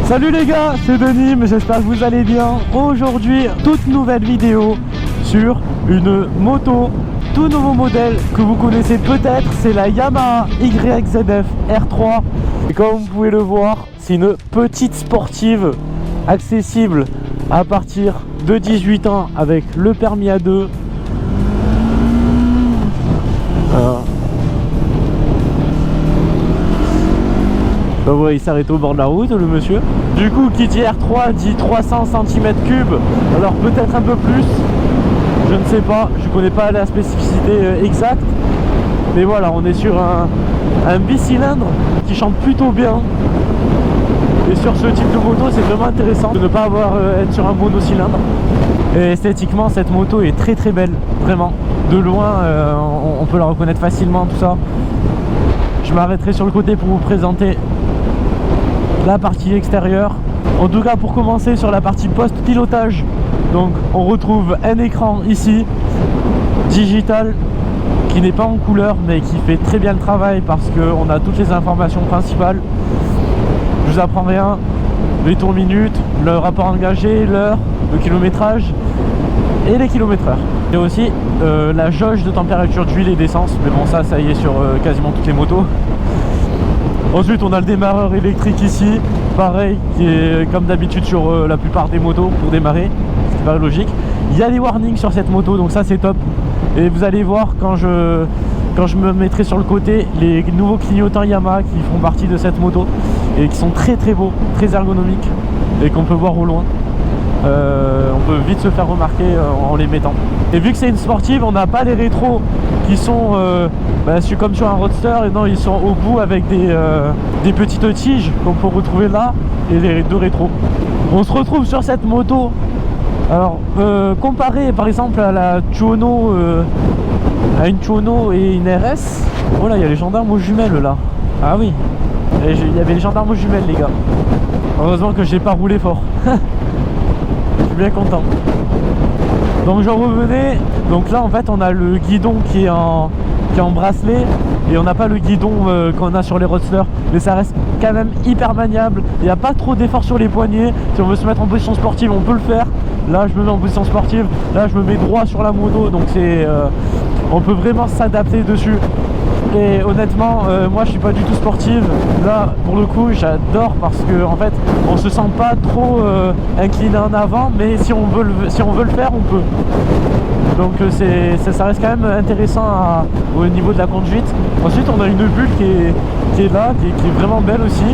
Salut les gars, c'est Denis, j'espère que vous allez bien. Aujourd'hui, toute nouvelle vidéo sur une moto, tout nouveau modèle que vous connaissez peut-être, c'est la Yamaha YZF R3. Et comme vous pouvez le voir, c'est une petite sportive accessible à partir de 18 ans avec le permis A2. Bah ouais, il s'arrête au bord de la route le monsieur. Du coup qui dit R3 dit 300 cm3, alors peut-être un peu plus, je ne sais pas, je connais pas la spécificité exacte. Mais voilà, on est sur un bicylindre qui chante plutôt bien. Et sur ce type de moto c'est vraiment intéressant de ne pas être sur un monocylindre. Et esthétiquement cette moto est très très belle, vraiment. De loin on peut la reconnaître facilement, tout ça. Je m'arrêterai sur le côté pour vous présenter la partie extérieure. En tout cas pour commencer sur la partie post-pilotage, donc on retrouve un écran ici digital qui n'est pas en couleur mais qui fait très bien le travail parce qu'on a toutes les informations principales. Je vous apprends rien, les tours minutes, le rapport engagé, l'heure, le kilométrage et les kilomètres-heure. Et aussi la jauge de température d'huile et d'essence, mais bon ça y est sur quasiment toutes les motos. Ensuite on a le démarreur électrique ici, pareil, qui est comme d'habitude sur la plupart des motos pour démarrer, ce qui paraît logique. Il y a des warnings sur cette moto, donc ça c'est top. Et vous allez voir quand je me mettrai sur le côté, les nouveaux clignotants Yamaha qui font partie de cette moto et qui sont très très beaux, très ergonomiques et qu'on peut voir au loin. On peut vite se faire remarquer en les mettant. Et vu que c'est une sportive, on n'a pas les rétros qui sont comme sur un roadster, et non, ils sont au bout avec des petites tiges qu'on peut retrouver là et les deux rétros. On se retrouve sur cette moto. Alors comparé par exemple à la Tuono, à une Tuono et une RS. Oh là, il y a les gendarmes aux jumelles là. Ah oui, il y avait les gendarmes aux jumelles les gars. Heureusement que j'ai pas roulé fort. Je suis bien content. Donc j'en revenais. Donc là en fait on a le guidon qui est en bracelet et on n'a pas le guidon qu'on a sur les roadsters, mais ça reste quand même hyper maniable. Il n'y a pas trop d'efforts sur les poignets. Si on veut se mettre en position sportive on peut le faire. Là je me mets en position sportive, là je me mets droit sur la moto, donc on peut vraiment s'adapter dessus. Et honnêtement moi je suis pas du tout sportive, là pour le coup j'adore parce que en fait on se sent pas trop incliné en avant, mais si on veut le faire on peut. Donc ça reste quand même intéressant au niveau de la conduite. Ensuite on a une bulle qui est là, qui est vraiment belle aussi.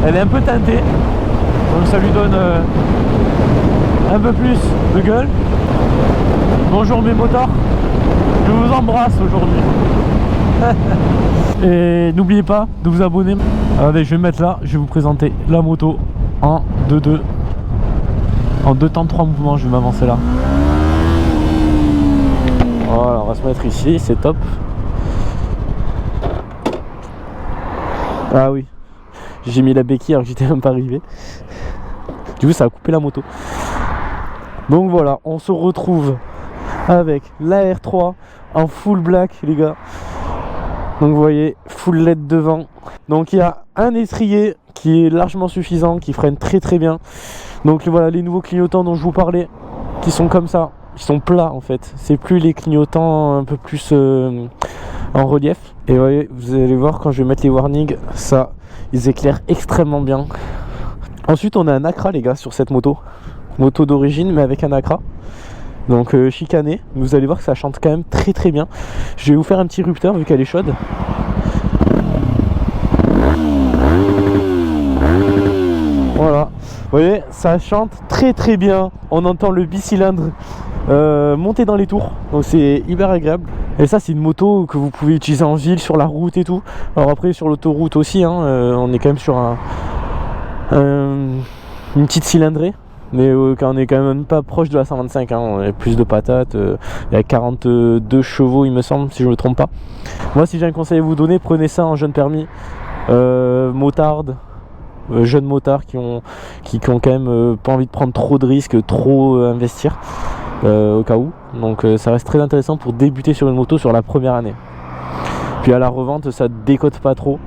Elle est un peu teintée, donc ça lui donne un peu plus de gueule. Bonjour mes motards, je vous embrasse aujourd'hui. Et n'oubliez pas de vous abonner. Allez, je vais me mettre là, je vais vous présenter la moto en 2-2. En 2 temps 3 mouvements, je vais m'avancer là. Voilà, on va se mettre ici, c'est top. Ah oui, j'ai mis la béquille alors que j'étais même pas arrivé. Du coup ça a coupé la moto. Donc voilà, on se retrouve avec la R3 en full black les gars. Donc vous voyez, full LED devant. Donc il y a un étrier qui est largement suffisant, qui freine très très bien. Donc voilà les nouveaux clignotants dont je vous parlais, qui sont comme ça, ils sont plats en fait. C'est plus les clignotants un peu plus en relief. Et vous voyez, vous allez voir quand je vais mettre les warnings, ça, ils éclairent extrêmement bien. Ensuite on a un Acra les gars sur cette moto. Moto d'origine mais avec un Acra. Donc chicané, vous allez voir que ça chante quand même très très bien. Je vais vous faire un petit rupteur vu qu'elle est chaude. Voilà, vous voyez, ça chante très très bien. On entend le bicylindre monter dans les tours, donc c'est hyper agréable. Et ça c'est une moto que vous pouvez utiliser en ville, sur la route et tout. Alors après sur l'autoroute aussi, hein, on est quand même sur une petite cylindrée. Mais quand on est quand même pas proche de la 125, hein, on a plus de patates, il y a 42 chevaux il me semble, si je ne me trompe pas. Moi si j'ai un conseil à vous donner, prenez ça en jeune permis, motarde, jeunes motards qui ont quand même pas envie de prendre trop de risques, trop investir au cas où. Donc ça reste très intéressant pour débuter sur une moto sur la première année. Puis à la revente ça décote pas trop.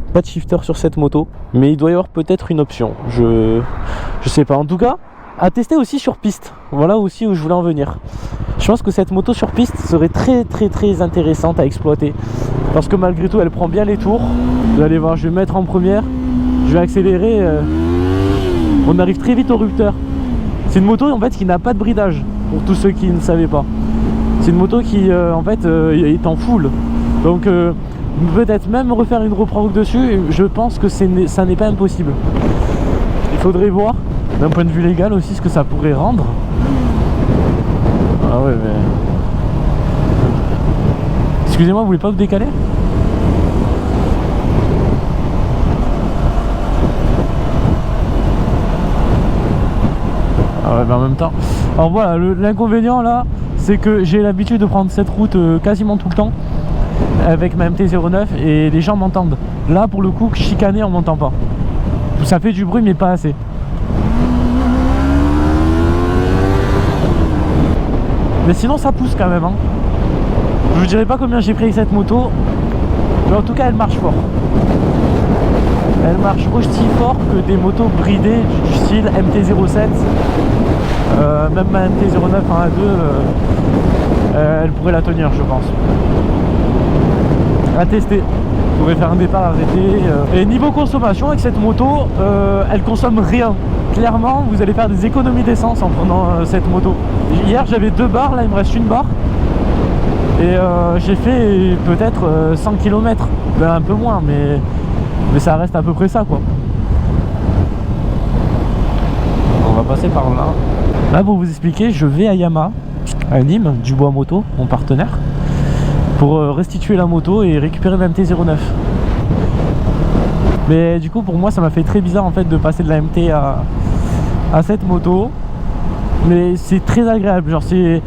pas de shifter sur cette moto, mais il doit y avoir peut-être une option. Je sais pas. En tout cas, à tester aussi sur piste. Voilà aussi où je voulais en venir. Je pense que cette moto sur piste serait très intéressante à exploiter. Parce que malgré tout, elle prend bien les tours. Vous allez voir, je vais me mettre en première. Je vais accélérer. On arrive très vite au rupteur. C'est une moto en fait qui n'a pas de bridage. Pour tous ceux qui ne savaient pas. C'est une moto qui en fait est en full. Donc peut-être même refaire une reproque dessus, je pense que ça n'est pas impossible. Il faudrait voir d'un point de vue légal aussi ce que ça pourrait rendre. Ah ouais mais... Excusez-moi, vous voulez pas vous décaler? Ah ouais mais en même temps... Alors voilà, l'inconvénient là, c'est que j'ai l'habitude de prendre cette route quasiment tout le temps avec ma MT-09 et les gens m'entendent. Là pour le coup, chicané on m'entend pas. Ça fait du bruit mais pas assez. Mais sinon ça pousse quand même hein. Je vous dirai pas combien j'ai pris avec cette moto, mais en tout cas elle marche fort. Elle marche aussi fort que des motos bridées du style MT-07. Même ma MT-09 1 à 2 elle pourrait la tenir je pense. À tester. Vous pouvez faire un départ arrêté. Et niveau consommation avec cette moto, elle consomme rien. Clairement vous allez faire des économies d'essence en prenant cette moto. Hier j'avais 2 barres, là il me reste une barre. Et j'ai fait peut-être 100 km. Ben, un peu moins mais ça reste à peu près ça quoi. On va passer par là. Là pour vous expliquer, je vais à Yamaha, à Nîmes, du Bois Moto, mon partenaire, pour restituer la moto et récupérer ma MT-09. Mais du coup pour moi ça m'a fait très bizarre en fait de passer de la MT à cette moto. Mais c'est très agréable, genre c'est...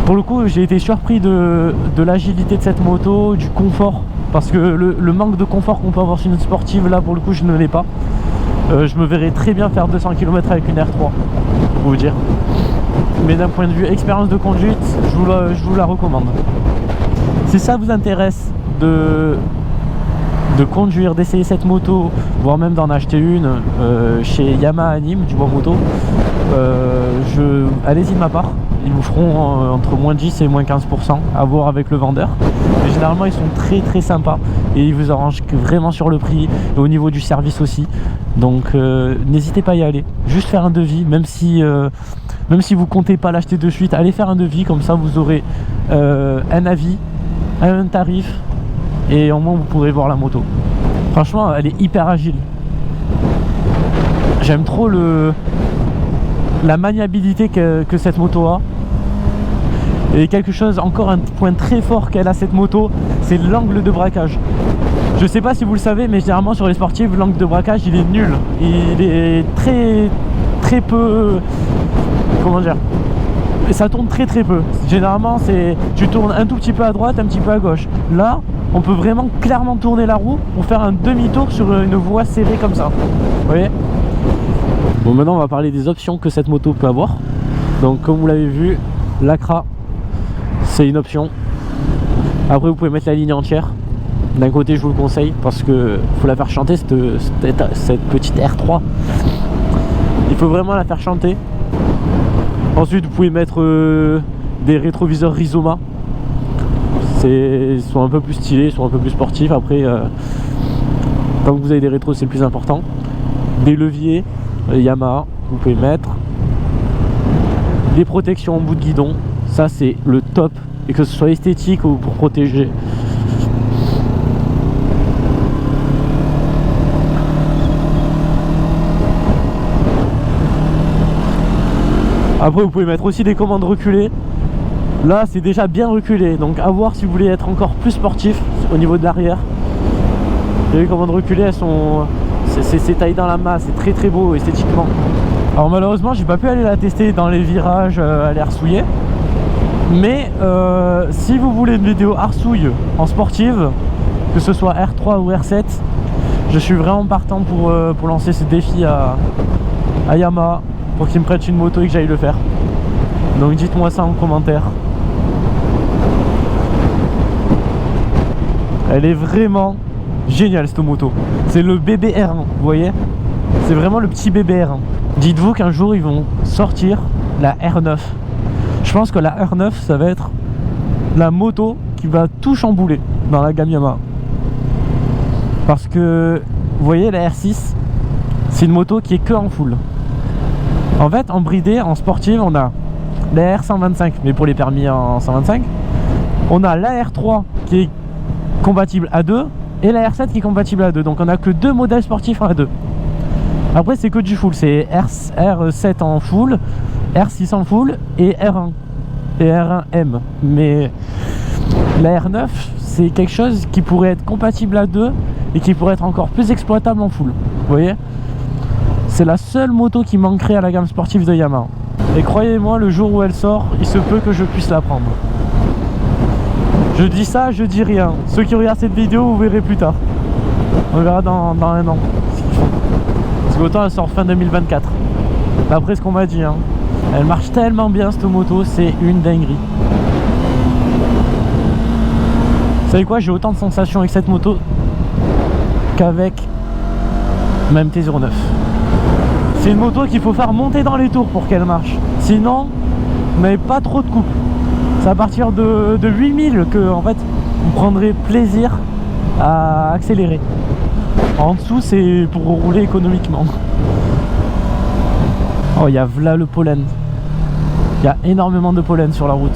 Pour le coup j'ai été surpris de l'agilité de cette moto, du confort. Parce que le manque de confort qu'on peut avoir sur une sportive, là pour le coup je ne l'ai pas. Je me verrais très bien faire 200 km avec une R3, pour vous dire. Mais d'un point de vue expérience de conduite, je vous la recommande. Si ça vous intéresse de conduire, d'essayer cette moto, voire même d'en acheter une chez Yamaha à Nîmes, du Bois Moto, allez-y de ma part. Ils vous feront entre moins 10 et moins 15% à voir avec le vendeur. Mais généralement ils sont très sympas et ils vous arrangent vraiment sur le prix et au niveau du service aussi. Donc n'hésitez pas à y aller, juste faire un devis, même si vous comptez pas l'acheter de suite, allez faire un devis, comme ça vous aurez un avis, un tarif et au moins vous pourrez voir la moto. Franchement elle est hyper agile. J'aime trop la maniabilité que cette moto a. Et quelque chose, encore un point très fort qu'elle a cette moto, c'est l'angle de braquage. Je sais pas si vous le savez, mais généralement sur les sportives, l'angle de braquage il est nul. Il est très peu... Comment dire? Et ça tourne très peu. Généralement c'est... Tu tournes un tout petit peu à droite, un petit peu à gauche. Là, on peut vraiment clairement tourner la roue pour faire un demi-tour sur une voie serrée comme ça. Vous voyez? Bon, maintenant on va parler des options que cette moto peut avoir. Donc comme vous l'avez vu, l'Acra c'est une option. Après vous pouvez mettre la ligne entière. D'un côté je vous le conseille parce que faut la faire chanter cette petite R3. Il faut vraiment la faire chanter. Ensuite vous pouvez mettre des rétroviseurs Rizoma. Ils sont un peu plus stylés, ils sont un peu plus sportifs. Après tant que vous avez des rétros c'est le plus important. Des leviers Yamaha vous pouvez mettre. Des protections en bout de guidon, ça c'est le top, et que ce soit esthétique ou pour protéger. Après vous pouvez mettre aussi des commandes reculées. Là c'est déjà bien reculé, donc à voir si vous voulez être encore plus sportif au niveau de l'arrière. Les commandes reculées elles sont... c'est taillé dans la masse, c'est très beau esthétiquement. Alors malheureusement j'ai pas pu aller la tester dans les virages à l'air souillé. Mais si vous voulez une vidéo arsouille en sportive, que ce soit R3 ou R7, je suis vraiment partant pour lancer ce défi à Yamaha, pour qu'ils me prêtent une moto et que j'aille le faire. Donc dites-moi ça en commentaire. Elle est vraiment génial cette moto. C'est le bébé R1, vous voyez. C'est vraiment le petit bébé R1. Dites-vous qu'un jour ils vont sortir la R9. Je pense que la R9 ça va être la moto qui va tout chambouler dans la gamme Yamaha. Parce que vous voyez la R6, c'est une moto qui est que en full. En fait en bridé, en sportive, on a la R125 mais pour les permis en 125. On a la R3 qui est compatible A2 et la R7 qui est compatible A2. Donc on a que 2 modèles sportifs en A2. Après c'est que du full, c'est R7 en full, R6 en full et R1 et R1M. Mais la R9 c'est quelque chose qui pourrait être compatible A2 et qui pourrait être encore plus exploitable en full. Vous voyez, c'est la seule moto qui manquerait à la gamme sportive de Yamaha. Et croyez-moi, le jour où elle sort, il se peut que je puisse la prendre. Je dis ça, je dis rien. Ceux qui regardent cette vidéo, vous verrez plus tard. On verra dans un an. Parce que autant elle sort fin 2024. D'après ce qu'on m'a dit, hein. Elle marche tellement bien cette moto, c'est une dinguerie. Vous savez quoi, j'ai autant de sensations avec cette moto qu'avec ma MT-09. C'est une moto qu'il faut faire monter dans les tours pour qu'elle marche. Sinon, vous n'avez pas trop de couple. C'est à partir de 8000 que en fait vous prendrez plaisir à accélérer. En dessous c'est pour rouler économiquement. Oh, il y a là le pollen. Il y a énormément de pollen sur la route.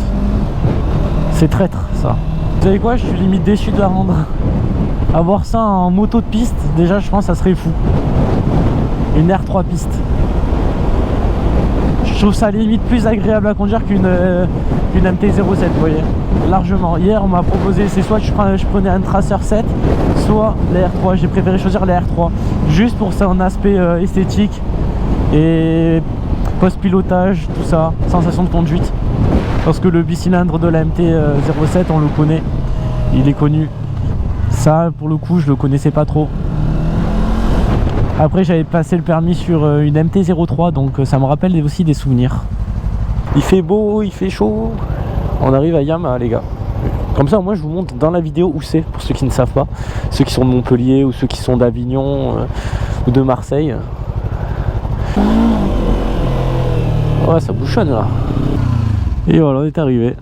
C'est traître ça. Vous savez quoi, je suis limite déçu de la rendre. Avoir ça en moto de piste, déjà je pense que ça serait fou. Une R3 piste. Je trouve ça limite plus agréable à conduire qu'une MT-07, vous voyez, largement. Hier on m'a proposé, c'est soit je prenais un Tracer 7, soit la R3. J'ai préféré choisir la R3, juste pour son aspect esthétique et post-pilotage, tout ça, sensation de conduite. Parce que le bicylindre de la MT-07, on le connaît, il est connu. Ça, pour le coup, je le connaissais pas trop. Après j'avais passé le permis sur une MT-03, donc ça me rappelle aussi des souvenirs. Il fait beau, il fait chaud. On arrive à Yamaha les gars. Comme ça moi je vous montre dans la vidéo où c'est, pour ceux qui ne savent pas. Ceux qui sont de Montpellier ou ceux qui sont d'Avignon ou de Marseille. Ouais, ça bouchonne là. Et voilà, on est arrivé.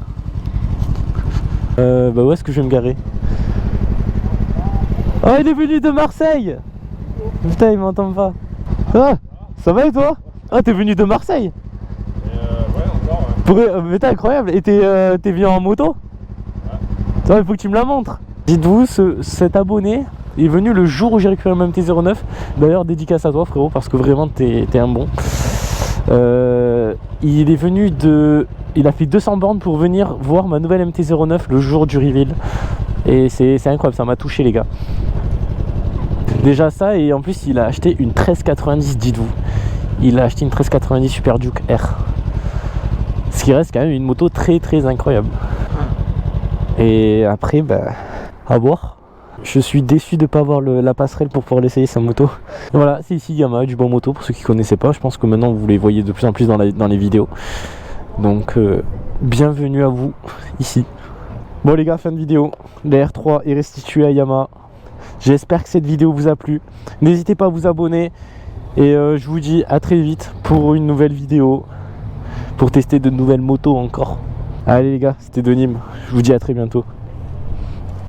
Bah où est-ce que je vais me garer? Oh, il est venu de Marseille. Putain, il m'entend pas. Ah, ça va et toi? Ah, t'es venu de Marseille? Ouais, encore. Ouais. Mais t'es incroyable. Et t'es venu en moto? Ouais. Il faut que tu me la montres. Dites-vous, cet abonné est venu le jour où j'ai récupéré ma MT-09. D'ailleurs, dédicace à toi frérot, parce que vraiment t'es un bon. Il est venu il a fait 200 bornes pour venir voir ma nouvelle MT-09 le jour du reveal. Et c'est incroyable, ça m'a touché les gars. Déjà ça, et en plus il a acheté une 1390, dites-vous. Il a acheté une 1390 Super Duke R. Ce qui reste quand même une moto très très incroyable. Et après, bah, à voir. Je suis déçu de ne pas avoir la passerelle pour pouvoir l'essayer sa moto. Et voilà, c'est ici Yamaha, du bon moto pour ceux qui ne connaissaient pas. Je pense que maintenant vous les voyez de plus en plus dans les vidéos. Donc bienvenue à vous ici. Bon les gars, fin de vidéo. La R3 est restituée à Yamaha. J'espère que cette vidéo vous a plu. N'hésitez pas à vous abonner. Et je vous dis à très vite pour une nouvelle vidéo. Pour tester de nouvelles motos encore. Allez les gars, c'était Denim. Je vous dis à très bientôt.